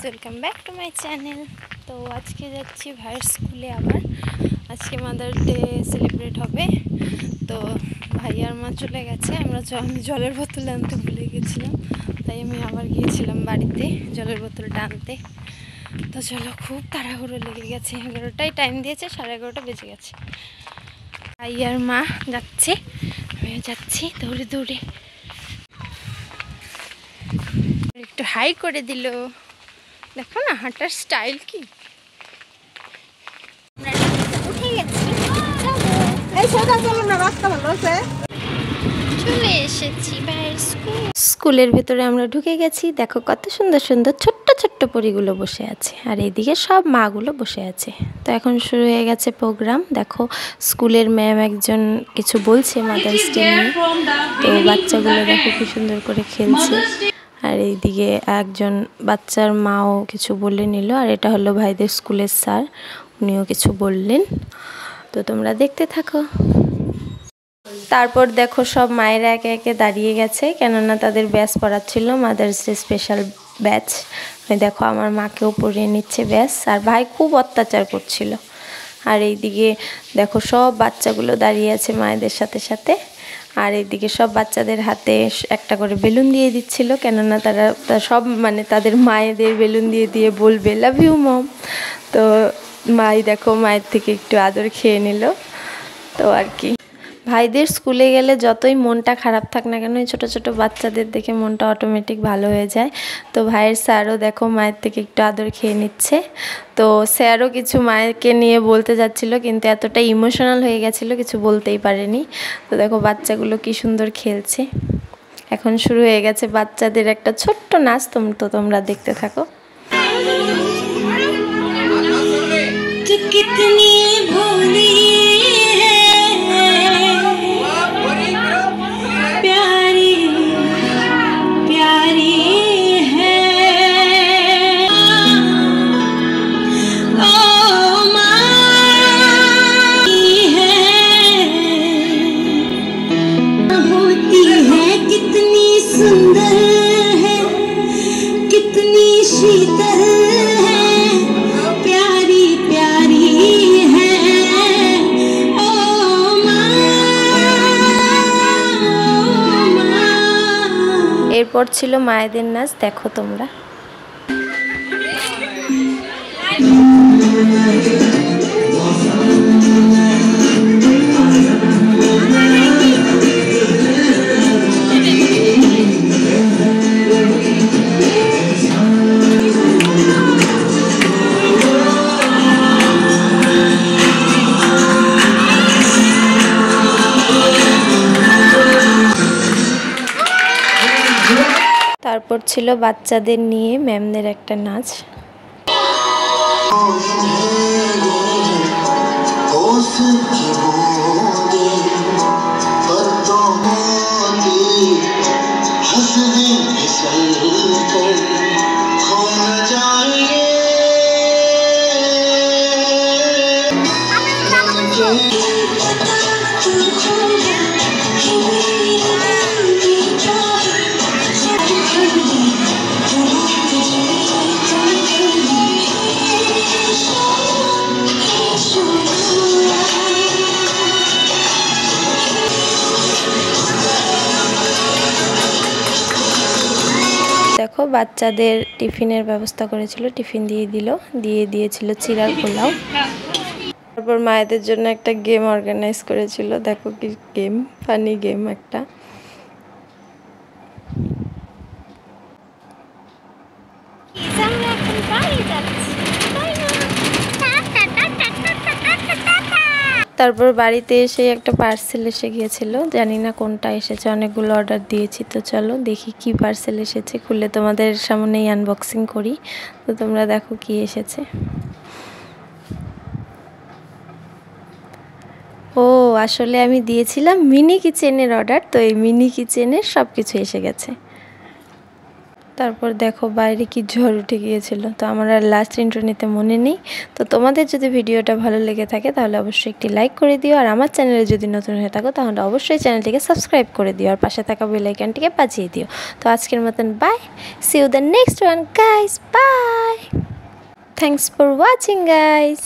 Welcome back to my channel. তো আজকে যাচ্ছি ভাইয়ের স্কুলে। আবার আজকে মাদার্স ডে সেলিব্রেট হবে। তো ভাই আর মা চলে গেছে। আমি জলের বোতল আনতে ভুলে গেছিলাম, তাই আমি আবার গিয়েছিলাম বাড়িতে জলের বোতলটা আনতে। তো চলো, খুব তাড়াহুড়ো লেগে গেছে। 11টায় টাইম দিয়েছে, 11:30 বেজে গেছে। ভাই আর মা যাচ্ছে, আমিও যাচ্ছি দৌড়ে দৌড়ে। একটু হাই করে দিল, দেখো না হাঁটার স্টাইল কি। উঠে গেছি, চলে এসেছি ভাইয়ের স্কুলের ভেতরে। আমরা ঢুকে গেছি। দেখো কত সুন্দর সুন্দর ছোট্ট ছোট্ট পরীগুলো বসে আছে, আর এইদিকে সব মাগুলো বসে আছে। তো এখন শুরু হয়ে গেছে প্রোগ্রাম। দেখো স্কুলের ম্যাম একজন কিছু বলছে মাদার্স ডে নিয়ে। তো বাচ্চাগুলো দেখো কি সুন্দর করে খেলছে, আর এইদিকে একজন বাচ্চার মাও কিছু বলে নিল। আর এটা হলো ভাইদের স্কুলের স্যার, উনিও কিছু বললেন। তো তোমরা দেখতে থাকো। তারপর দেখো সব মায়েরা একে একে দাঁড়িয়ে গেছে, কেননা তাদের ব্যাচ পড়াচ্ছিল, মাদার্স ডে স্পেশাল ব্যাচ। দেখো আমার মাকেও পরিয়ে নিচ্ছে ব্যাচ, আর ভাই খুব অত্যাচার করছিল। আর এইদিকে দেখো সব বাচ্চাগুলো দাঁড়িয়ে আছে মায়েদের সাথে সাথে। আর এইদিকে সব বাচ্চাদের হাতে একটা করে বেলুন দিয়ে দিচ্ছিল, কেননা তারা সব তাদের মায়েদের বেলুন দিয়ে দিয়ে বলবে লাভ ইউ মম। তো মাই দেখো মায়ের থেকে একটু আদর খেয়ে নিল। তো আর কি, ভাইদের স্কুলে গেলে যতই মনটা খারাপ থাক না কেন, এই ছোটো ছোটো বাচ্চাদের দেখে মনটা অটোমেটিক ভালো হয়ে যায়। তো ভাইয়ের স্যারও দেখো মায়ের থেকে একটু আদর খেয়ে নিচ্ছে। তো স্যারও কিছু মায়েরকে নিয়ে বলতে যাচ্ছিল, কিন্তু এতটা ইমোশনাল হয়ে গেছিলো, কিছু বলতেই পারেনি। তো দেখো বাচ্চাগুলো কি সুন্দর খেলছে। এখন শুরু হয়ে গেছে বাচ্চাদের একটা ছোট্ট নাচ। তোমরা দেখতে থাকো। এরপর ছিল মায়েদের নাচ, দেখো তোমরা। তারপর ছিল বাচ্চাদের নিয়ে ম্যামদের একটা নাচ। দেখো বাচ্চাদের টিফিনের ব্যবস্থা করেছিল, টিফিন দিয়েছিল চিড়ার পোলাও। তারপর মায়েদের জন্য একটা গেম অর্গানাইজ করেছিল। দেখো কি গেম, ফানি গেম একটা। তারপর বাড়িতে এসে একটা পার্সেল এসে গিয়েছিল, জানি না কোনটা এসেছে, অনেকগুলো অর্ডার দিয়েছি। তো চলো দেখি কি পার্সেল এসেছে, খুলে তোমাদের সামনেই আনবক্সিং করি। তো তোমরা দেখো কি এসেছে। ও আসলে আমি দিয়েছিলাম মিনি কিচেনের অর্ডার, তো এই মিনি কিচেনের সব কিছু এসে গেছে। তারপর দেখো বাইরে কি ঝড় উঠে গিয়েছিল। তো আমার আর লাস্ট ইন্ট্রো নিতে মনে নেই। তো তোমাদের যদি ভিডিওটা ভালো লেগে থাকে তাহলে অবশ্যই একটি লাইক করে দিও, আর আমার চ্যানেলে যদি নতুন হয়ে থাকো তাহলে অবশ্যই চ্যানেলটিকে সাবস্ক্রাইব করে দিও, আর পাশে থাকা বেল আইকনটিকে বাজিয়ে দিও। তো আজকের মতন bye, see you the next one guys, bye. Thanks for watching guys.